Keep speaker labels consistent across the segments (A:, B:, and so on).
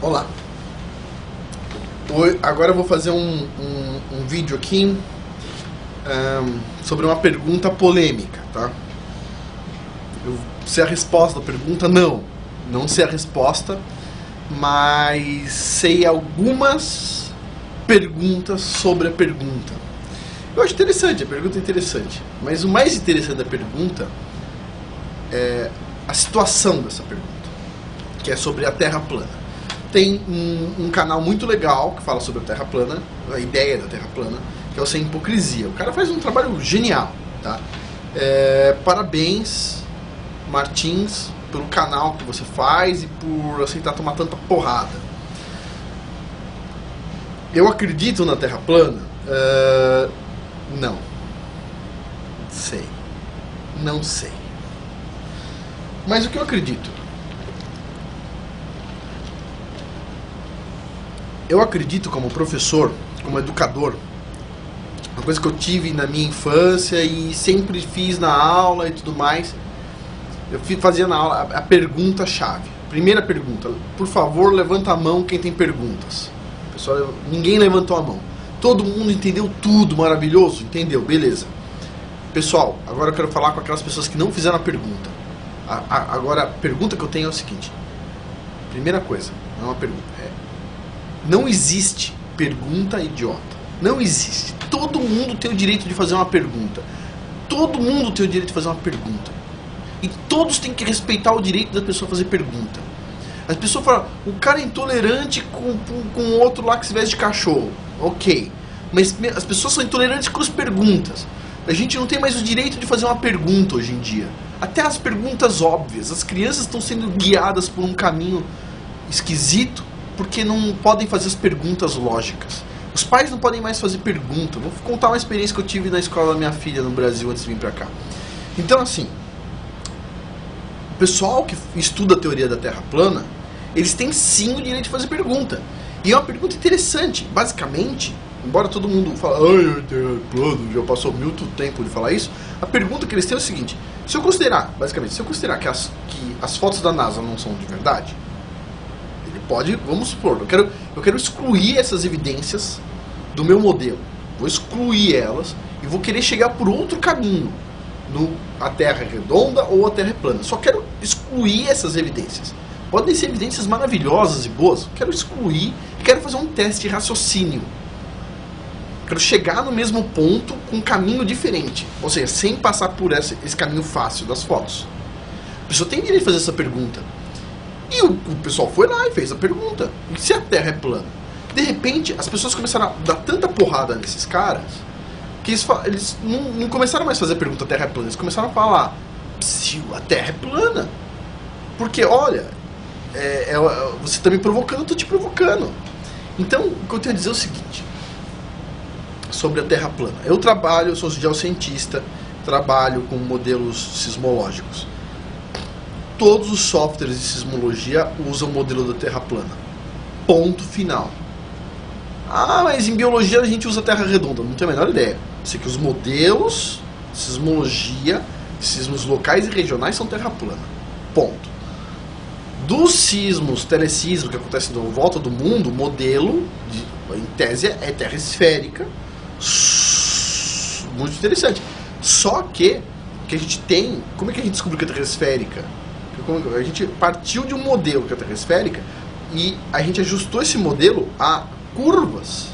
A: Olá, agora eu vou fazer um vídeo aqui sobre uma pergunta polêmica, tá? Eu sei a resposta da pergunta? Não sei a resposta, mas sei algumas perguntas sobre a pergunta. Eu acho interessante, a pergunta é interessante, mas o mais interessante da pergunta é a situação dessa pergunta, que é sobre a Terra plana. Tem um canal muito legal que fala sobre a Terra plana, a ideia da Terra plana, que é o Sem Hipocrisia. O cara faz um trabalho genial, tá? Parabéns, Martins, pelo canal que você faz e por aceitar tomar tanta porrada. Eu acredito na Terra plana? Não. Não sei. Mas o que eu acredito? Eu acredito como professor, como educador, uma coisa que eu tive na minha infância e sempre fiz na aula e tudo mais, eu fazia na aula a pergunta-chave. Primeira pergunta, por favor, levanta a mão quem tem perguntas. Pessoal, ninguém levantou a mão. Todo mundo entendeu tudo, maravilhoso? Entendeu, beleza. Pessoal, agora eu quero falar com aquelas pessoas que não fizeram a pergunta. Agora, a pergunta que eu tenho é o seguinte. Primeira coisa, não é uma pergunta, não existe pergunta idiota. Não existe. Todo mundo tem o direito de fazer uma pergunta. Todo mundo tem o direito de fazer uma pergunta. E todos têm que respeitar o direito da pessoa fazer pergunta. As pessoas falam, o cara é intolerante com o outro lá que se veste de cachorro. Ok. Mas as pessoas são intolerantes com as perguntas. A gente não tem mais o direito de fazer uma pergunta hoje em dia. Até as perguntas óbvias. As crianças estão sendo guiadas por um caminho esquisito porque não podem fazer as perguntas lógicas. Os pais não podem mais fazer pergunta. Vou contar uma experiência que eu tive na escola da minha filha no Brasil antes de vir pra cá. Então, assim, o pessoal que estuda a teoria da Terra plana, eles têm sim o direito de fazer pergunta. E é uma pergunta interessante. Basicamente, embora todo mundo fale, ai, Terra plana, já passou muito tempo de falar isso, a pergunta que eles têm é o seguinte: se eu considerar que as fotos da NASA não são de verdade, pode, vamos supor, eu quero excluir essas evidências do meu modelo. Vou excluir elas e vou querer chegar por outro caminho. A Terra é redonda ou a Terra é plana. Só quero excluir essas evidências. Podem ser evidências maravilhosas e boas. Quero excluir e quero fazer um teste de raciocínio. Quero chegar no mesmo ponto com um caminho diferente. Ou seja, sem passar por esse caminho fácil das fotos. A pessoa tem direito de fazer essa pergunta. E o pessoal foi lá e fez a pergunta. E se a Terra é plana? De repente, as pessoas começaram a dar tanta porrada nesses caras que eles não começaram mais a fazer a pergunta Terra é plana. Eles começaram a falar se a Terra é plana. Porque, olha, você está me provocando, eu estou te provocando. Então, o que eu tenho a dizer é o seguinte sobre a Terra plana. Eu sou geocientista, trabalho com modelos sismológicos. Todos os softwares de sismologia usam o modelo da Terra plana. Ponto final. Ah, mas em biologia a gente usa Terra redonda. Não tenho a menor ideia. Sei que os modelos de sismologia, sismos locais e regionais são Terra plana. Ponto. Dos sismos, telesismos que acontecem em volta do mundo, o modelo, em tese, é Terra esférica. Muito interessante. Só que a gente tem... Como é que a gente descobriu que a Terra é esférica? A gente partiu de um modelo que é a Terra esférica e a gente ajustou esse modelo a curvas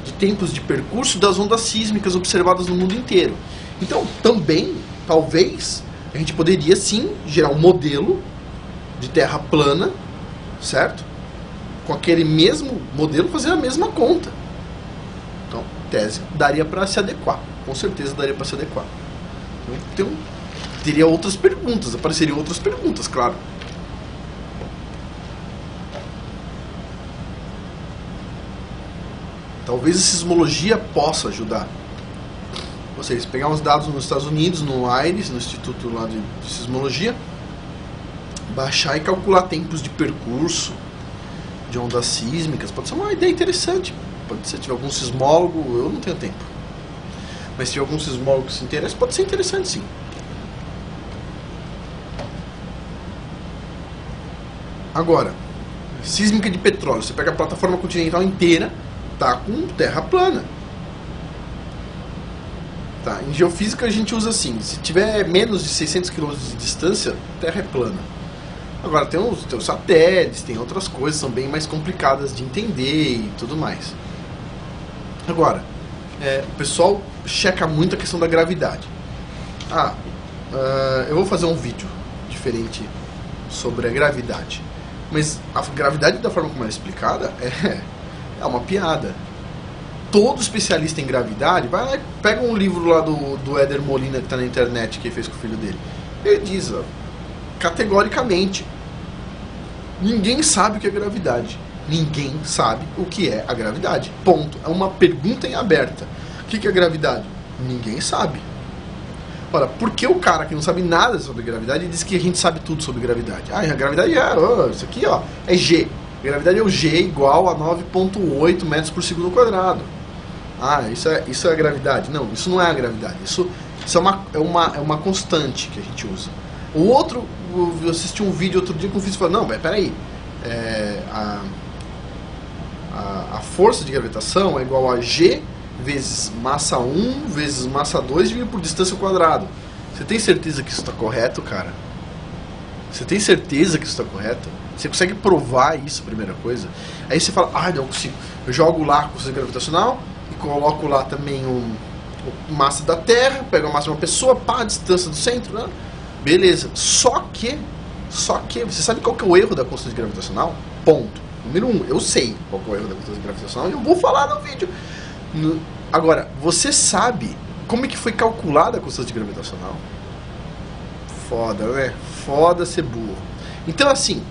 A: de tempos de percurso das ondas sísmicas observadas no mundo inteiro. Então, também, talvez, a gente poderia sim gerar um modelo de Terra plana, certo? Com aquele mesmo modelo fazer a mesma conta. Então, tese, daria para se adequar. Com certeza daria para se adequar. Então, teria outras perguntas, apareceriam outras perguntas, claro. Talvez a sismologia possa ajudar. Vocês pegar uns dados nos Estados Unidos, no IRIS, no Instituto lá de Sismologia, baixar e calcular tempos de percurso de ondas sísmicas, pode ser uma ideia interessante. Pode ser, se tiver algum sismólogo, eu não tenho tempo. Mas se tiver algum sismólogo que se interessa, pode ser interessante sim. Agora, sísmica de petróleo. Você pega a plataforma continental inteira, tá com terra plana. Tá, em geofísica a gente usa assim, se tiver menos de 600 km de distância, terra é plana. Agora tem os satélites, tem outras coisas, são bem mais complicadas de entender e tudo mais. Agora, o pessoal checa muito a questão da gravidade. Eu vou fazer um vídeo diferente sobre a gravidade. Mas a gravidade, da forma como ela é explicada, é uma piada. Todo especialista em gravidade, vai lá e pega um livro lá do Éder Molina, que está na internet, que ele fez com o filho dele. Ele diz, categoricamente, ninguém sabe o que é gravidade. Ninguém sabe o que é a gravidade. Ponto. É uma pergunta em aberta. O que é gravidade? Ninguém sabe. Ora, por que o cara que não sabe nada sobre gravidade diz que a gente sabe tudo sobre gravidade? A gravidade isso aqui é G. A gravidade é o G igual a 9,8 metros por segundo quadrado. Isso é a gravidade. Não, isso não é a gravidade. Isso é uma constante que a gente usa. O outro, eu assisti um vídeo outro dia que eu fiz e falei, não, peraí. A força de gravitação é igual a G vezes massa 1 vezes massa 2 dividido por distância ao quadrado. Você tem certeza que isso está correto, cara? Você tem certeza que isso está correto? Você consegue provar isso, primeira coisa? Aí você fala, não consigo. Eu jogo lá a força gravitacional e coloco lá também a massa da Terra, pego a massa de uma pessoa, a distância do centro, né? Beleza. Só que, você sabe qual que é o erro da constante gravitacional? Ponto. Número 1, eu sei qual que é o erro da constante gravitacional e eu vou falar no vídeo. Agora, você sabe como é que foi calculada a constante gravitacional? Foda, né? Foda ser burro. Então, assim,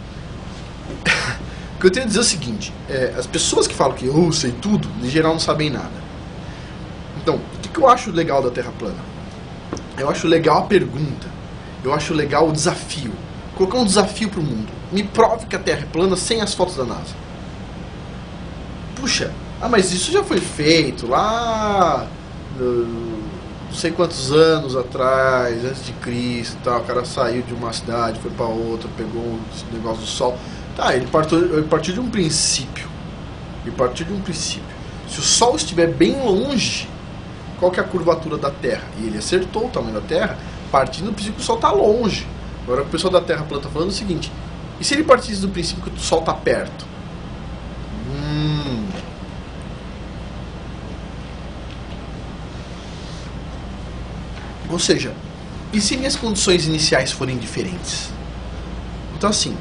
A: o que eu tenho a dizer é o seguinte, as pessoas que falam que eu sei tudo, em geral não sabem nada. Então, o que eu acho legal da Terra plana? Eu acho legal a pergunta. Eu acho legal o desafio. Colocar um desafio pro mundo. Me prove que a Terra é plana sem as fotos da NASA. Puxa, mas isso já foi feito lá não sei quantos anos atrás, antes de Cristo, tá? O cara saiu de uma cidade, foi para outra, pegou um negócio do Sol. Tá, ele partiu de um princípio. Se o Sol estiver bem longe, qual que é a curvatura da Terra? E ele acertou o tamanho da Terra, partindo do princípio que o Sol está longe. Agora o pessoal da Terra plana está falando o seguinte, e se ele partisse do princípio que o Sol está perto? Ou seja, e se minhas condições iniciais forem diferentes? Então assim,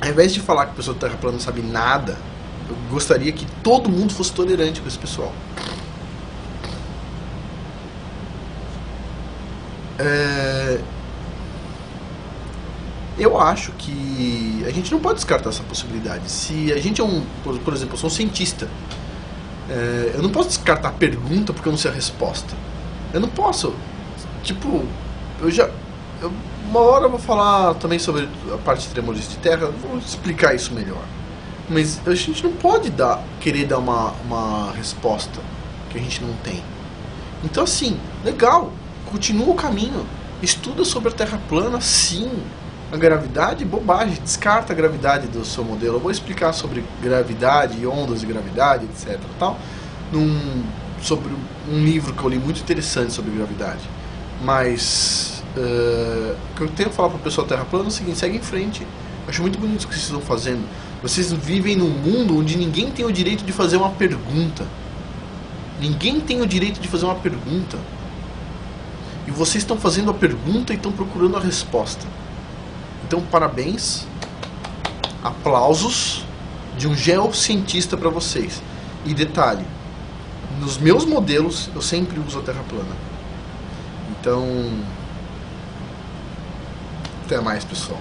A: ao invés de falar que a pessoa da Terra plana não sabe nada, eu gostaria que todo mundo fosse tolerante com esse pessoal. Eu acho que a gente não pode descartar essa possibilidade. Se a gente por exemplo, eu sou um cientista, eu não posso descartar a pergunta porque eu não sei a resposta. Eu não posso. Tipo, uma hora eu vou falar também sobre a parte de tremores de terra, vou explicar isso melhor. Mas a gente não pode querer dar uma resposta que a gente não tem. Então assim, legal, continua o caminho. Estuda sobre a Terra plana, sim. A gravidade, bobagem, descarta a gravidade do seu modelo. Eu vou explicar sobre gravidade, ondas de gravidade, etc. Tal, sobre um livro que eu li muito interessante sobre gravidade. Mas o que eu tenho que falar para o pessoal da Terra plana é o seguinte, segue em frente. Eu acho muito bonito o que vocês estão fazendo. Vocês vivem num mundo onde ninguém tem o direito de fazer uma pergunta. Ninguém tem o direito de fazer uma pergunta. E vocês estão fazendo a pergunta e estão procurando a resposta. Então, parabéns, aplausos de um geocientista para vocês. E detalhe, nos meus modelos eu sempre uso a Terra plana. Então, até mais, pessoal.